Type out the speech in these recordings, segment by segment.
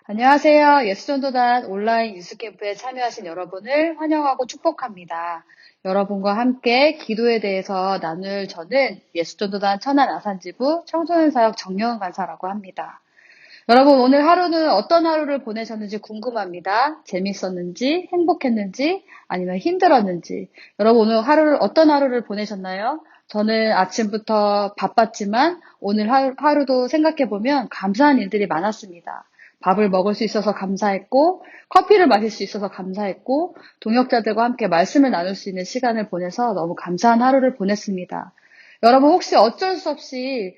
안녕하세요. 예수전도단 온라인 유스캠프에 참여하신 여러분을 환영하고 축복합니다. 여러분과 함께 기도에 대해서 나눌 저는 예수전도단 천안아산지부 청소년사역 정영은 간사라고 합니다. 여러분 오늘 하루는 어떤 하루를 보내셨는지 궁금합니다. 재밌었는지, 행복했는지, 아니면 힘들었는지. 여러분 오늘 어떤 하루를 보내셨나요? 저는 아침부터 바빴지만 오늘 하루도 생각해보면 감사한 일들이 많았습니다. 밥을 먹을 수 있어서 감사했고, 커피를 마실 수 있어서 감사했고, 동역자들과 함께 말씀을 나눌 수 있는 시간을 보내서 너무 감사한 하루를 보냈습니다. 여러분 혹시 어쩔 수 없이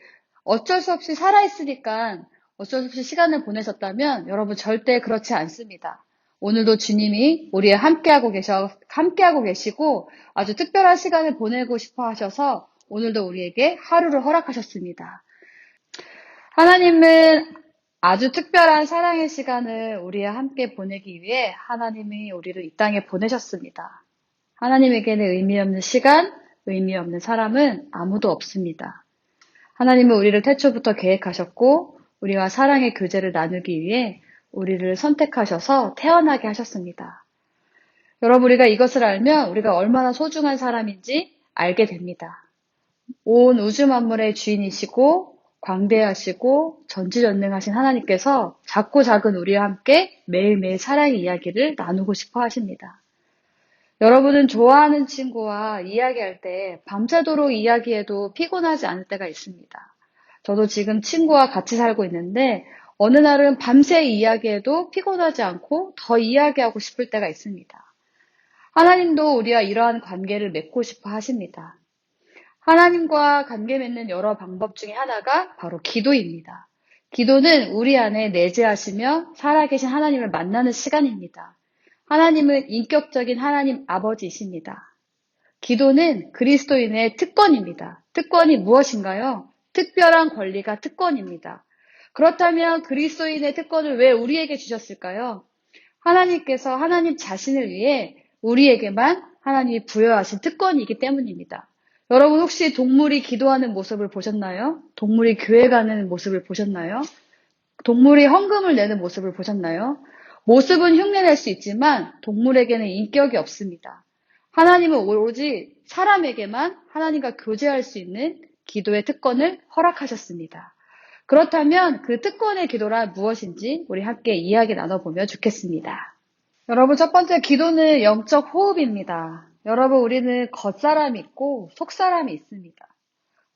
살아있으니까 어쩔 수 없이 시간을 보내셨다면 여러분 절대 그렇지 않습니다. 오늘도 주님이 우리와 함께하고 계시고 아주 특별한 시간을 보내고 싶어 하셔서 오늘도 우리에게 하루를 허락하셨습니다. 하나님은 아주 특별한 사랑의 시간을 우리와 함께 보내기 위해 하나님이 우리를 이 땅에 보내셨습니다. 하나님에게는 의미 없는 시간, 의미 없는 사람은 아무도 없습니다. 하나님은 우리를 태초부터 계획하셨고 우리와 사랑의 교제를 나누기 위해 우리를 선택하셔서 태어나게 하셨습니다. 여러분 우리가 이것을 알면 우리가 얼마나 소중한 사람인지 알게 됩니다. 온 우주 만물의 주인이시고 광대하시고 전지전능하신 하나님께서 작고 작은 우리와 함께 매일매일 사랑의 이야기를 나누고 싶어 하십니다. 여러분은 좋아하는 친구와 이야기할 때 밤새도록 이야기해도 피곤하지 않을 때가 있습니다. 저도 지금 친구와 같이 살고 있는데 어느 날은 밤새 이야기해도 피곤하지 않고 더 이야기하고 싶을 때가 있습니다. 하나님도 우리와 이러한 관계를 맺고 싶어 하십니다. 하나님과 관계 맺는 여러 방법 중에 하나가 바로 기도입니다. 기도는 우리 안에 내재하시며 살아계신 하나님을 만나는 시간입니다. 하나님은 인격적인 하나님 아버지이십니다. 기도는 그리스도인의 특권입니다. 특권이 무엇인가요? 특별한 권리가 특권입니다. 그렇다면 그리스도인의 특권을 왜 우리에게 주셨을까요? 하나님께서 하나님 자신을 위해 우리에게만 하나님이 부여하신 특권이기 때문입니다. 여러분 혹시 동물이 기도하는 모습을 보셨나요? 동물이 교회 가는 모습을 보셨나요? 동물이 헌금을 내는 모습을 보셨나요? 모습은 흉내낼 수 있지만 동물에게는 인격이 없습니다. 하나님은 오로지 사람에게만 하나님과 교제할 수 있는 기도의 특권을 허락하셨습니다. 그렇다면 그 특권의 기도란 무엇인지 우리 함께 이야기 나눠보면 좋겠습니다. 여러분 첫 번째 기도는 영적 호흡입니다. 여러분 우리는 겉사람이 있고 속사람이 있습니다.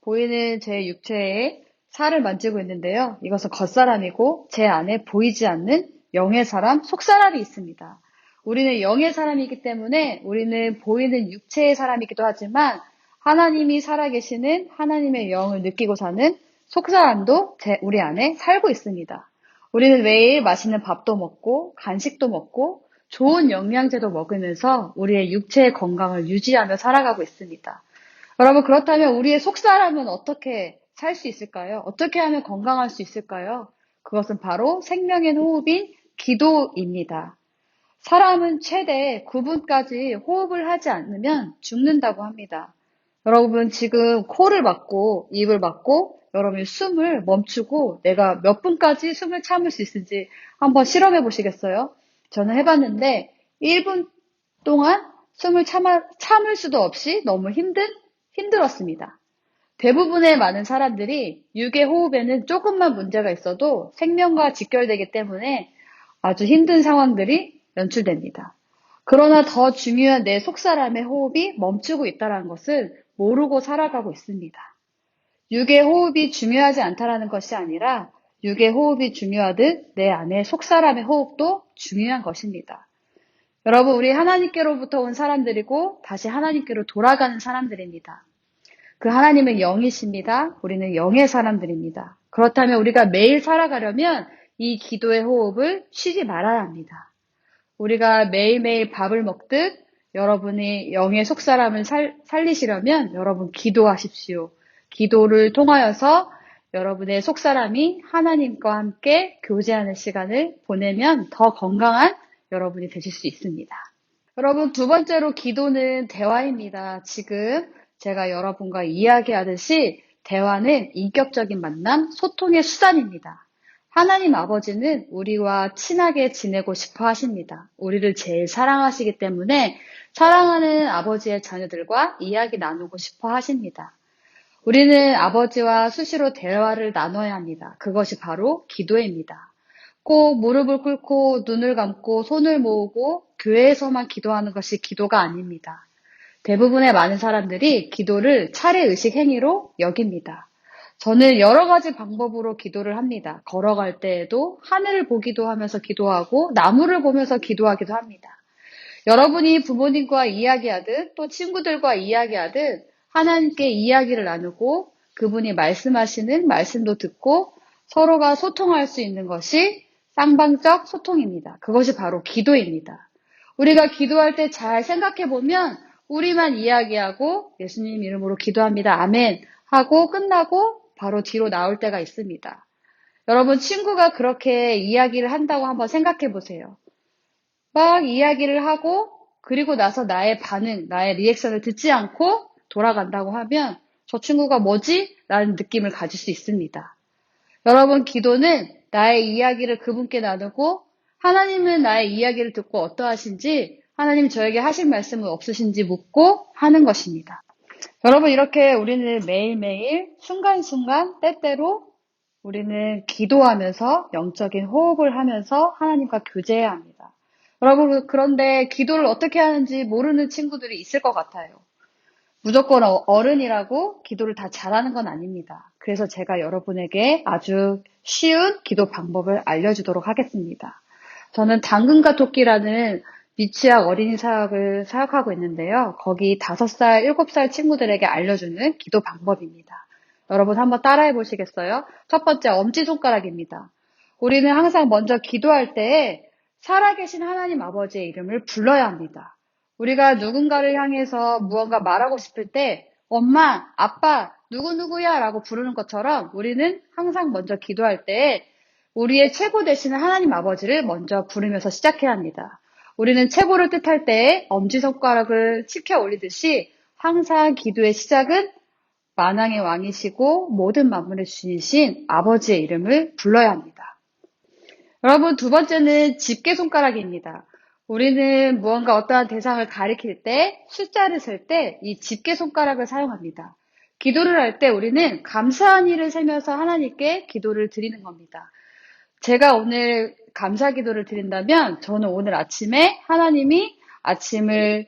보이는 제 육체에 살을 만지고 있는데요. 이것은 겉사람이고 제 안에 보이지 않는 영의 사람, 속사람이 있습니다. 우리는 영의 사람이기 때문에 우리는 보이는 육체의 사람이기도 하지만 하나님이 살아계시는 하나님의 영을 느끼고 사는 속사람도 우리 안에 살고 있습니다. 우리는 매일 맛있는 밥도 먹고 간식도 먹고 좋은 영양제도 먹으면서 우리의 육체의 건강을 유지하며 살아가고 있습니다. 여러분 그렇다면 우리의 속사람은 어떻게 살 수 있을까요? 어떻게 하면 건강할 수 있을까요? 그것은 바로 생명의 호흡인 기도입니다. 사람은 최대 9분까지 호흡을 하지 않으면 죽는다고 합니다. 여러분 지금 코를 막고 입을 막고 여러분이 숨을 멈추고 내가 몇 분까지 숨을 참을 수 있을지 한번 실험해 보시겠어요? 저는 해봤는데 1분 동안 숨을 참을 수도 없이 너무 힘들었습니다. 대부분의 많은 사람들이 육의 호흡에는 조금만 문제가 있어도 생명과 직결되기 때문에 아주 힘든 상황들이 연출됩니다. 그러나 더 중요한 내 속사람의 호흡이 멈추고 있다는 것을 모르고 살아가고 있습니다. 육의 호흡이 중요하지 않다는 것이 아니라 육의 호흡이 중요하듯 내 안에 속사람의 호흡도 중요한 것입니다. 여러분 우리 하나님께로부터 온 사람들이고 다시 하나님께로 돌아가는 사람들입니다. 그 하나님은 영이십니다. 우리는 영의 사람들입니다. 그렇다면 우리가 매일 살아가려면 이 기도의 호흡을 쉬지 말아야 합니다. 우리가 매일매일 밥을 먹듯 여러분이 영의 속사람을 살리시려면 여러분 기도하십시오. 기도를 통하여서 여러분의 속사람이 하나님과 함께 교제하는 시간을 보내면 더 건강한 여러분이 되실 수 있습니다. 여러분 두 번째로 기도는 대화입니다. 지금 제가 여러분과 이야기하듯이 대화는 인격적인 만남, 소통의 수단입니다. 하나님 아버지는 우리와 친하게 지내고 싶어 하십니다. 우리를 제일 사랑하시기 때문에 사랑하는 아버지의 자녀들과 이야기 나누고 싶어 하십니다. 우리는 아버지와 수시로 대화를 나눠야 합니다. 그것이 바로 기도입니다. 꼭 무릎을 꿇고 눈을 감고 손을 모으고 교회에서만 기도하는 것이 기도가 아닙니다. 대부분의 많은 사람들이 기도를 차례의식 행위로 여깁니다. 저는 여러 가지 방법으로 기도를 합니다. 걸어갈 때에도 하늘을 보기도 하면서 기도하고 나무를 보면서 기도하기도 합니다. 여러분이 부모님과 이야기하듯 또 친구들과 이야기하듯 하나님께 이야기를 나누고 그분이 말씀하시는 말씀도 듣고 서로가 소통할 수 있는 것이 쌍방적 소통입니다. 그것이 바로 기도입니다. 우리가 기도할 때 잘 생각해 보면 우리만 이야기하고 예수님 이름으로 기도합니다. 아멘 하고 끝나고 바로 뒤로 나올 때가 있습니다. 여러분 친구가 그렇게 이야기를 한다고 한번 생각해 보세요. 막 이야기를 하고 그리고 나서 나의 반응, 나의 리액션을 듣지 않고 돌아간다고 하면 저 친구가 뭐지? 라는 느낌을 가질 수 있습니다. 여러분 기도는 나의 이야기를 그분께 나누고 하나님은 나의 이야기를 듣고 어떠하신지 하나님 저에게 하실 말씀은 없으신지 묻고 하는 것입니다. 여러분 이렇게 우리는 매일매일 순간순간 때때로 우리는 기도하면서 영적인 호흡을 하면서 하나님과 교제해야 합니다. 여러분 그런데 기도를 어떻게 하는지 모르는 친구들이 있을 것 같아요. 무조건 어른이라고 기도를 다 잘하는 건 아닙니다. 그래서 제가 여러분에게 아주 쉬운 기도 방법을 알려주도록 하겠습니다. 저는 당근과 토끼라는 미취학 어린이 사역을 사역하고 있는데요. 거기 5살, 7살 친구들에게 알려주는 기도 방법입니다. 여러분 한번 따라해 보시겠어요? 첫 번째, 엄지손가락입니다. 우리는 항상 먼저 기도할 때에 살아계신 하나님 아버지의 이름을 불러야 합니다. 우리가 누군가를 향해서 무언가 말하고 싶을 때 엄마, 아빠, 누구누구야 라고 부르는 것처럼 우리는 항상 먼저 기도할 때 우리의 최고 되시는 하나님 아버지를 먼저 부르면서 시작해야 합니다. 우리는 최고를 뜻할 때 엄지손가락을 치켜 올리듯이 항상 기도의 시작은 만왕의 왕이시고 모든 만물의 주이신 아버지의 이름을 불러야 합니다. 여러분 두 번째는 집게손가락입니다. 우리는 무언가 어떠한 대상을 가리킬 때 숫자를 셀 때 이 집게손가락을 사용합니다. 기도를 할 때 우리는 감사한 일을 세면서 하나님께 기도를 드리는 겁니다. 제가 오늘 감사 기도를 드린다면 저는 오늘 아침에 하나님이 아침에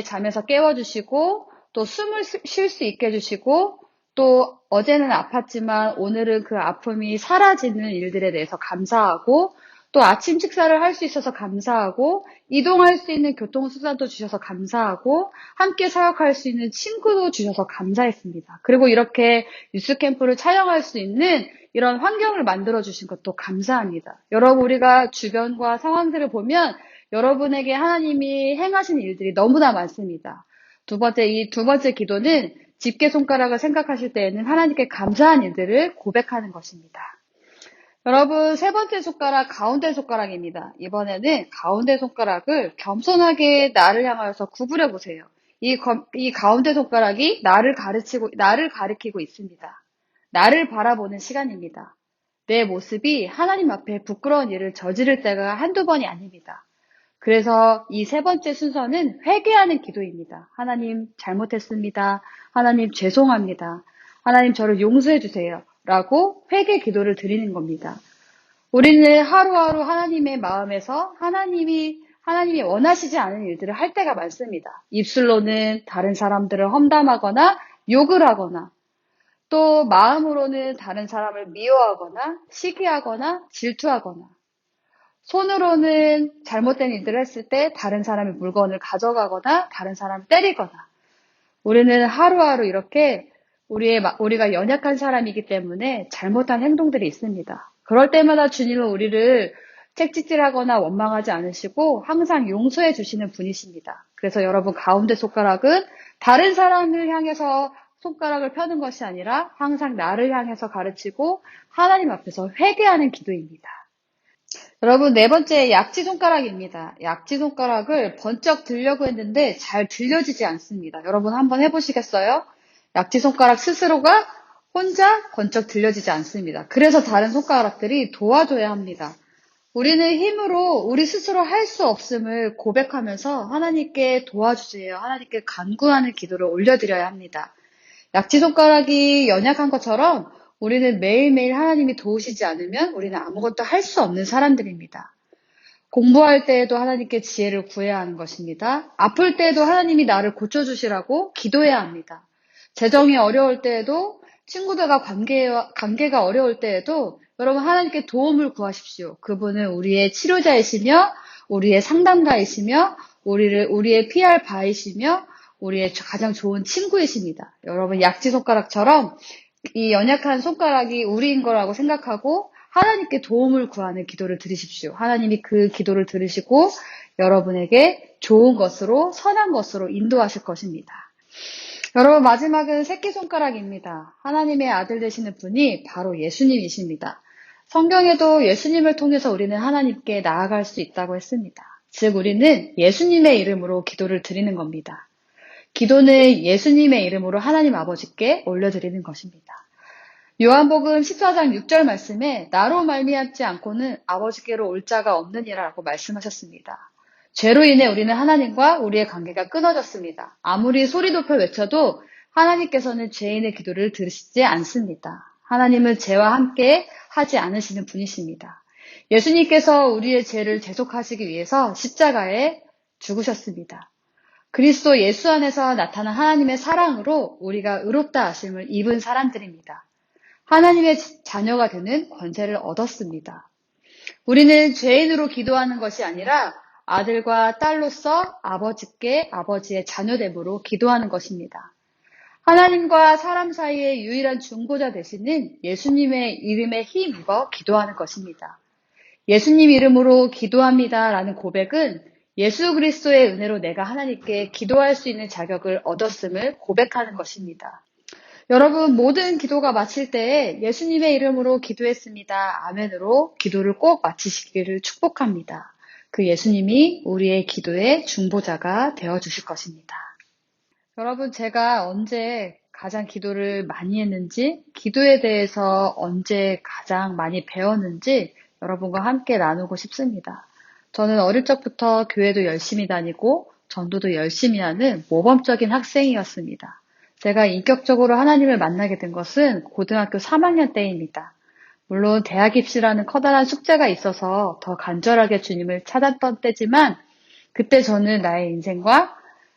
잠에서 깨워주시고 또 숨을 쉴 수 있게 해주시고 또 어제는 아팠지만 오늘은 그 아픔이 사라지는 일들에 대해서 감사하고 또 아침 식사를 할 수 있어서 감사하고 이동할 수 있는 교통수단도 주셔서 감사하고 함께 사역할 수 있는 친구도 주셔서 감사했습니다. 그리고 이렇게 뉴스캠프를 촬영할 수 있는 이런 환경을 만들어주신 것도 감사합니다. 여러분 우리가 주변과 상황들을 보면 여러분에게 하나님이 행하신 일들이 너무나 많습니다. 이 두 번째 기도는 집게손가락을 생각하실 때에는 하나님께 감사한 일들을 고백하는 것입니다. 여러분 세 번째 손가락 가운데 손가락입니다. 이번에는 가운데 손가락을 겸손하게 나를 향하여서 구부려 보세요. 이 가운데 손가락이 나를 가리키고 있습니다. 나를 바라보는 시간입니다. 내 모습이 하나님 앞에 부끄러운 일을 저지를 때가 한두 번이 아닙니다. 그래서 이 세 번째 순서는 회개하는 기도입니다. 하나님 잘못했습니다. 하나님 죄송합니다. 하나님 저를 용서해 주세요. 라고 회개 기도를 드리는 겁니다. 우리는 하루하루 하나님의 마음에서 하나님이 원하시지 않은 일들을 할 때가 많습니다. 입술로는 다른 사람들을 험담하거나 욕을 하거나 또 마음으로는 다른 사람을 미워하거나 시기하거나 질투하거나 손으로는 잘못된 일들을 했을 때 다른 사람의 물건을 가져가거나 다른 사람을 때리거나 우리는 하루하루 이렇게 우리가 연약한 사람이기 때문에 잘못한 행동들이 있습니다. 그럴 때마다 주님은 우리를 책찍질하거나 원망하지 않으시고 항상 용서해 주시는 분이십니다. 그래서 여러분 가운데 손가락은 다른 사람을 향해서 손가락을 펴는 것이 아니라 항상 나를 향해서 가르치고 하나님 앞에서 회개하는 기도입니다. 여러분 네 번째 약지손가락입니다. 약지손가락을 번쩍 들려고 했는데 잘 들려지지 않습니다. 여러분 한번 해보시겠어요? 약지손가락 스스로가 혼자 번쩍 들려지지 않습니다. 그래서 다른 손가락들이 도와줘야 합니다. 우리는 힘으로 우리 스스로 할 수 없음을 고백하면서 하나님께 도와주세요. 하나님께 간구하는 기도를 올려드려야 합니다. 약지손가락이 연약한 것처럼 우리는 매일매일 하나님이 도우시지 않으면 우리는 아무것도 할 수 없는 사람들입니다. 공부할 때에도 하나님께 지혜를 구해야 하는 것입니다. 아플 때에도 하나님이 나를 고쳐주시라고 기도해야 합니다. 재정이 어려울 때에도 친구들과 관계가 어려울 때에도 여러분 하나님께 도움을 구하십시오. 그분은 우리의 치료자이시며 우리의 상담가이시며 우리의 피할 바이시며 우리의 가장 좋은 친구이십니다. 여러분 약지손가락처럼 이 연약한 손가락이 우리인 거라고 생각하고 하나님께 도움을 구하는 기도를 드리십시오. 하나님이 그 기도를 들으시고 여러분에게 좋은 것으로 선한 것으로 인도하실 것입니다. 여러분 마지막은 새끼손가락입니다. 하나님의 아들 되시는 분이 바로 예수님이십니다. 성경에도 예수님을 통해서 우리는 하나님께 나아갈 수 있다고 했습니다. 즉 우리는 예수님의 이름으로 기도를 드리는 겁니다. 기도는 예수님의 이름으로 하나님 아버지께 올려드리는 것입니다. 요한복음 14장 6절 말씀에 나로 말미암지 않고는 아버지께로 올 자가 없느니라고 말씀하셨습니다. 죄로 인해 우리는 하나님과 우리의 관계가 끊어졌습니다. 아무리 소리 높여 외쳐도 하나님께서는 죄인의 기도를 들으시지 않습니다. 하나님은 죄와 함께 하지 않으시는 분이십니다. 예수님께서 우리의 죄를 대속하시기 위해서 십자가에 죽으셨습니다. 그리스도 예수 안에서 나타난 하나님의 사랑으로 우리가 의롭다 하심을 입은 사람들입니다. 하나님의 자녀가 되는 권세를 얻었습니다. 우리는 죄인으로 기도하는 것이 아니라 아들과 딸로서 아버지께 아버지의 자녀됨으로 기도하는 것입니다. 하나님과 사람 사이의 유일한 중보자 되시는 예수님의 이름에 힘입어 기도하는 것입니다. 예수님 이름으로 기도합니다 라는 고백은 예수 그리스도의 은혜로 내가 하나님께 기도할 수 있는 자격을 얻었음을 고백하는 것입니다. 여러분 모든 기도가 마칠 때에 예수님의 이름으로 기도했습니다. 아멘으로 기도를 꼭 마치시기를 축복합니다. 그 예수님이 우리의 기도의 중보자가 되어주실 것입니다. 여러분 제가 언제 가장 기도를 많이 했는지, 기도에 대해서 언제 가장 많이 배웠는지 여러분과 함께 나누고 싶습니다. 저는 어릴 적부터 교회도 열심히 다니고 전도도 열심히 하는 모범적인 학생이었습니다. 제가 인격적으로 하나님을 만나게 된 것은 고등학교 3학년 때입니다. 물론 대학 입시라는 커다란 숙제가 있어서 더 간절하게 주님을 찾았던 때지만 그때 저는 나의 인생과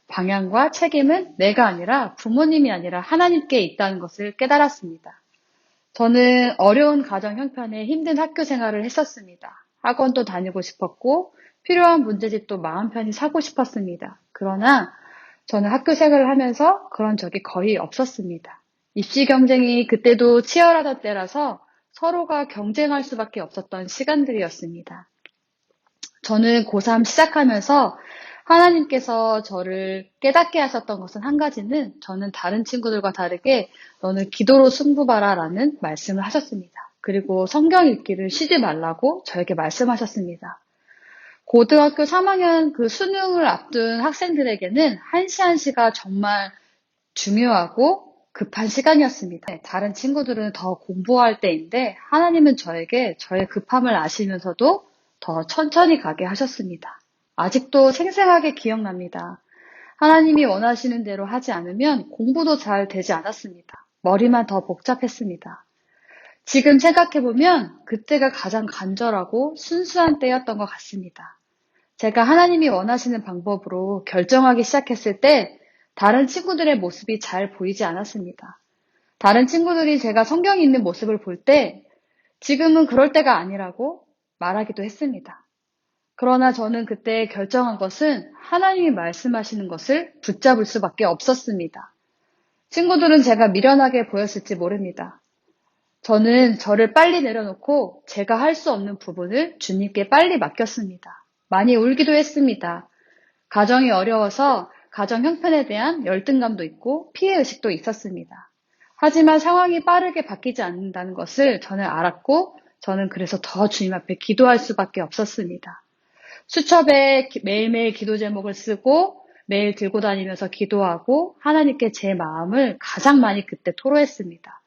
방향과 책임은 내가 아니라 부모님이 아니라 하나님께 있다는 것을 깨달았습니다. 저는 어려운 가정 형편에 힘든 학교 생활을 했었습니다. 학원도 다니고 싶었고 필요한 문제집도 마음 편히 사고 싶었습니다. 그러나 저는 학교 생활을 하면서 그런 적이 거의 없었습니다. 입시 경쟁이 그때도 치열하던 때라서 서로가 경쟁할 수밖에 없었던 시간들이었습니다. 저는 고3 시작하면서 하나님께서 저를 깨닫게 하셨던 것은 한 가지는 저는 다른 친구들과 다르게 너는 기도로 승부봐라 라는 말씀을 하셨습니다. 그리고 성경 읽기를 쉬지 말라고 저에게 말씀하셨습니다. 고등학교 3학년 그 수능을 앞둔 학생들에게는 한 시 한 시가 정말 중요하고 급한 시간이었습니다. 다른 친구들은 더 공부할 때인데 하나님은 저에게 저의 급함을 아시면서도 더 천천히 가게 하셨습니다. 아직도 생생하게 기억납니다. 하나님이 원하시는 대로 하지 않으면 공부도 잘 되지 않았습니다. 머리만 더 복잡했습니다. 지금 생각해보면 그때가 가장 간절하고 순수한 때였던 것 같습니다. 제가 하나님이 원하시는 방법으로 결정하기 시작했을 때 다른 친구들의 모습이 잘 보이지 않았습니다. 다른 친구들이 제가 성경이 있는 모습을 볼 때 지금은 그럴 때가 아니라고 말하기도 했습니다. 그러나 저는 그때 결정한 것은 하나님이 말씀하시는 것을 붙잡을 수밖에 없었습니다. 친구들은 제가 미련하게 보였을지 모릅니다. 저는 저를 빨리 내려놓고 제가 할 수 없는 부분을 주님께 빨리 맡겼습니다. 많이 울기도 했습니다. 가정이 어려워서 가정 형편에 대한 열등감도 있고 피해의식도 있었습니다. 하지만 상황이 빠르게 바뀌지 않는다는 것을 저는 알았고 저는 그래서 더 주님 앞에 기도할 수밖에 없었습니다. 수첩에 매일매일 기도 제목을 쓰고 매일 들고 다니면서 기도하고 하나님께 제 마음을 가장 많이 그때 토로했습니다.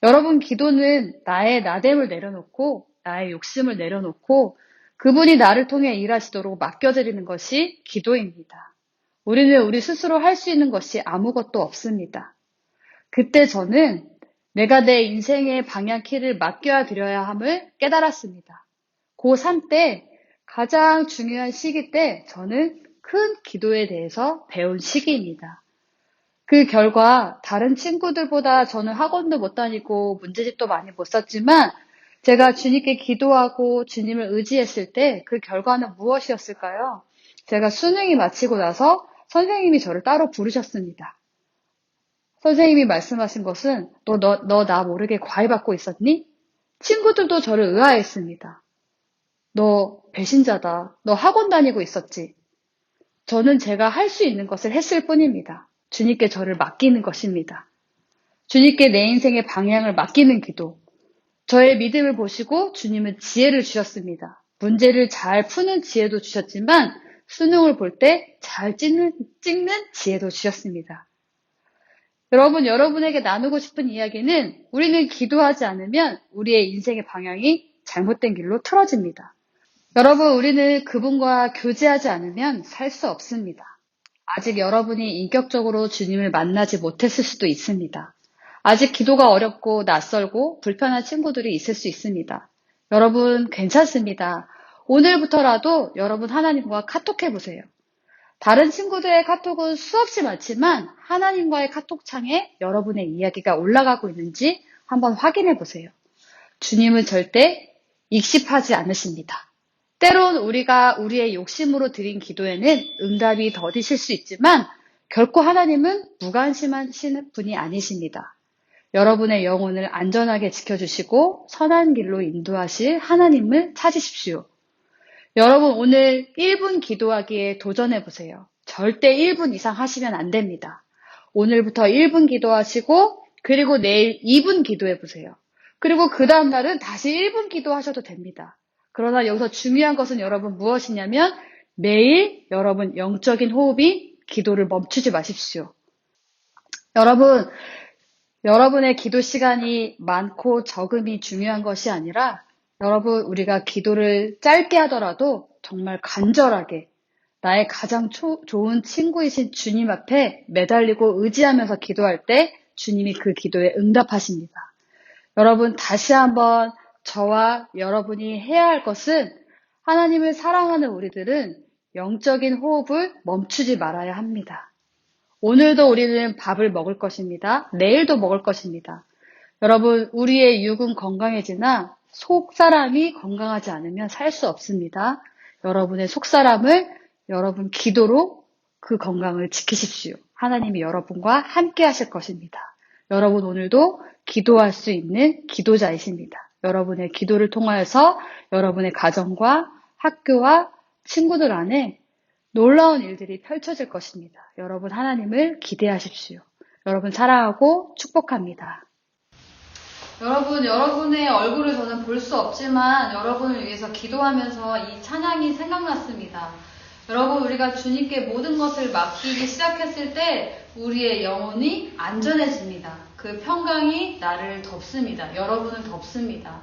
여러분 기도는 나의 나됨을 내려놓고 나의 욕심을 내려놓고 그분이 나를 통해 일하시도록 맡겨드리는 것이 기도입니다. 우리는 우리 스스로 할 수 있는 것이 아무것도 없습니다. 그때 저는 내가 내 인생의 방향키를 맡겨야 드려야 함을 깨달았습니다. 고3 때 가장 중요한 시기 때 저는 큰 기도에 대해서 배운 시기입니다. 그 결과 다른 친구들보다 저는 학원도 못 다니고 문제집도 많이 못 썼지만 제가 주님께 기도하고 주님을 의지했을 때 그 결과는 무엇이었을까요? 제가 수능이 마치고 나서 선생님이 저를 따로 부르셨습니다. 선생님이 말씀하신 것은 너 나 모르게 과외 받고 있었니? 친구들도 저를 의아해했습니다. 너 배신자다. 너 학원 다니고 있었지. 저는 제가 할 수 있는 것을 했을 뿐입니다. 주님께 저를 맡기는 것입니다. 주님께 내 인생의 방향을 맡기는 기도. 저의 믿음을 보시고 주님은 지혜를 주셨습니다. 문제를 잘 푸는 지혜도 주셨지만 수능을 볼 때 잘 찍는 지혜도 주셨습니다. 여러분, 여러분에게 나누고 싶은 이야기는 우리는 기도하지 않으면 우리의 인생의 방향이 잘못된 길로 틀어집니다. 여러분, 우리는 그분과 교제하지 않으면 살 수 없습니다. 아직 여러분이 인격적으로 주님을 만나지 못했을 수도 있습니다. 아직 기도가 어렵고 낯설고 불편한 친구들이 있을 수 있습니다. 여러분, 괜찮습니다. 오늘부터라도 여러분 하나님과 카톡해보세요. 다른 친구들의 카톡은 수없이 많지만 하나님과의 카톡창에 여러분의 이야기가 올라가고 있는지 한번 확인해보세요. 주님은 절대 익십하지 않으십니다. 때론 우리가 우리의 욕심으로 드린 기도에는 응답이 더디실 수 있지만 결코 하나님은 무관심하신 분이 아니십니다. 여러분의 영혼을 안전하게 지켜주시고 선한 길로 인도하실 하나님을 찾으십시오. 여러분 오늘 1분 기도하기에 도전해보세요. 절대 1분 이상 하시면 안 됩니다. 오늘부터 1분 기도하시고 그리고 내일 2분 기도해보세요. 그리고 그 다음 날은 다시 1분 기도하셔도 됩니다. 그러나 여기서 중요한 것은 여러분 무엇이냐면 매일 여러분 영적인 호흡이 기도를 멈추지 마십시오. 여러분의 기도 시간이 많고 적음이 중요한 것이 아니라 여러분 우리가 기도를 짧게 하더라도 정말 간절하게 나의 가장 좋은 친구이신 주님 앞에 매달리고 의지하면서 기도할 때 주님이 그 기도에 응답하십니다. 여러분 다시 한번 저와 여러분이 해야 할 것은 하나님을 사랑하는 우리들은 영적인 호흡을 멈추지 말아야 합니다. 오늘도 우리는 밥을 먹을 것입니다. 내일도 먹을 것입니다. 여러분 우리의 육은 건강해지나 속사람이 건강하지 않으면 살 수 없습니다. 여러분의 속사람을 여러분 기도로 그 건강을 지키십시오. 하나님이 여러분과 함께 하실 것입니다. 여러분 오늘도 기도할 수 있는 기도자이십니다. 여러분의 기도를 통하여서 여러분의 가정과 학교와 친구들 안에 놀라운 일들이 펼쳐질 것입니다. 여러분 하나님을 기대하십시오. 여러분 사랑하고 축복합니다. 여러분, 여러분의 얼굴을 저는 볼 수 없지만 여러분을 위해서 기도하면서 이 찬양이 생각났습니다. 여러분, 우리가 주님께 모든 것을 맡기기 시작했을 때 우리의 영혼이 안전해집니다. 그 평강이 나를 덮습니다. 여러분을 덮습니다.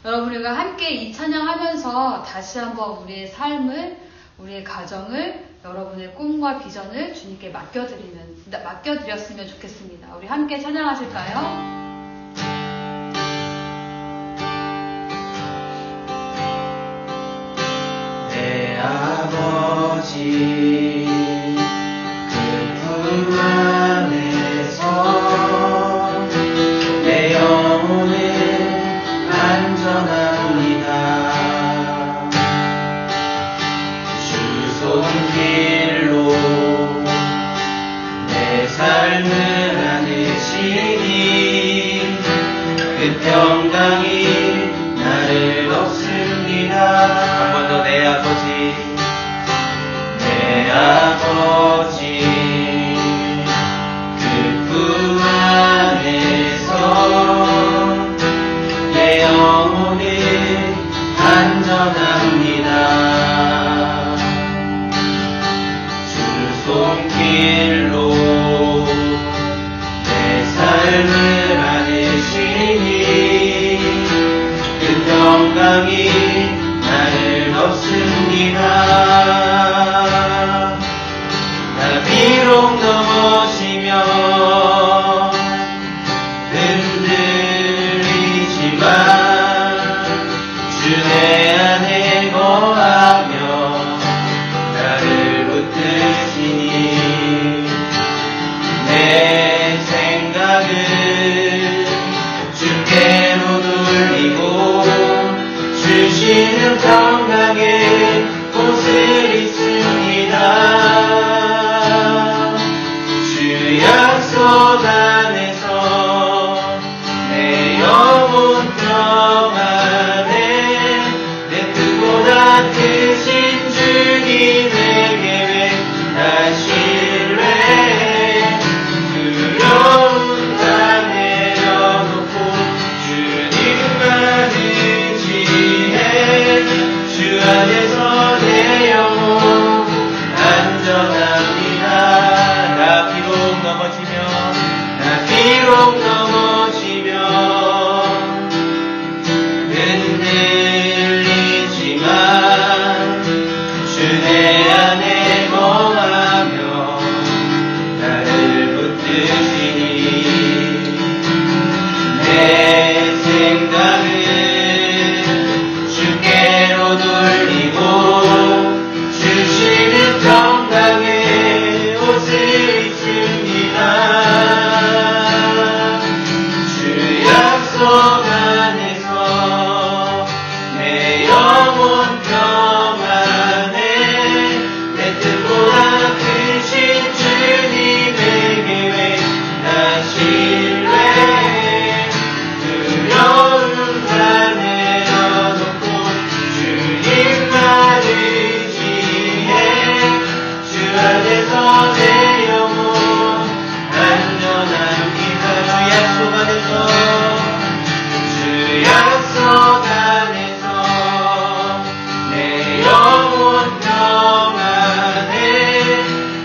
여러분, 우리가 함께 이 찬양하면서 다시 한번 우리의 삶을, 우리의 가정을, 여러분의 꿈과 비전을 주님께 맡겨드렸으면 좋겠습니다. 우리 함께 찬양하실까요? 내 아버지 그 품 안에서 내 영혼은 안전합니다. 주 손길로 내 삶을 안으시니 그 평강이 나를 덮습니다. 한 번 더 내 아버지 그 품 안에서 내 영혼은 안전합니다. 주 손길로 내 삶을 안으시니 주시는 평강의 옷을 입습니다. 주 약속 안에서 내 영혼 평안해. 내 뜻보다 크신 주님의 계획 나 신뢰해. 두려움 다 내려놓고 주님만 의지해. 주 안에서 내 영혼 안전합니다. 나 비록 넘어지면 흔들리지만 주 내 안에 거하며 나를 붙드시니 내 생각을 주께로 돌리고 주시는 평강의 옷을 입습니다. 주 약속 안에서 내 영혼 평안해. 내 뜻보다 크신 주님의 계획 나 신뢰해. 두려움 다 내려놓고 주님만 의지해. 주 안에서 내 영혼 안전합니다. 주 약속 안에서 내 영혼 평안해.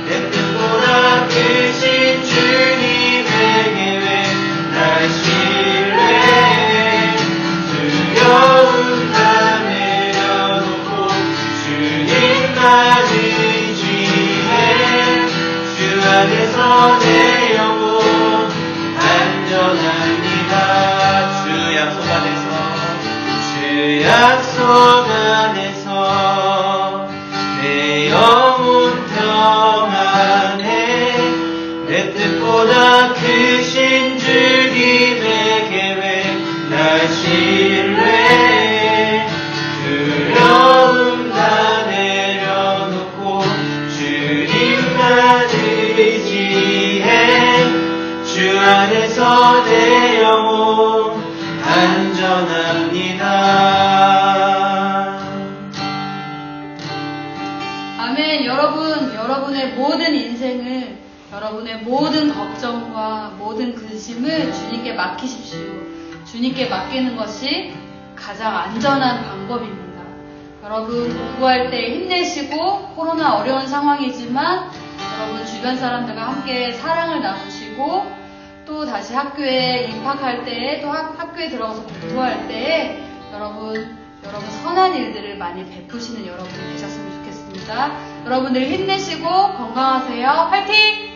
내 뜻보다 크신 주님의 계획 나 신뢰해. 두려움 다 내려놓고 주님만 의지해. 주 안에서 내 영혼 안전합니다. 주 약속 안에서 내 영혼 평안해. 내 뜻보다 크신 주님의 계획 나 신뢰해. 두려움 다 내려놓고 주님만 의지해. 주 안에서 내 영혼 안전합니다. 아멘. 여러분의 모든 인생을, 여러분의 모든 걱정과 모든 근심을 주님께 맡기십시오. 주님께 맡기는 것이 가장 안전한 방법입니다. 여러분 공부할 때 힘내시고, 코로나 어려운 상황이지만 여러분 주변 사람들과 함께 사랑을 나누시고, 또 다시 학교에 입학할 때에, 또 학교에 들어가서 공부할 때에 여러분 선한 일들을 많이 베푸시는 여러분이 되셨으면 좋겠습니다. 여러분들 힘내시고 건강하세요. 화이팅!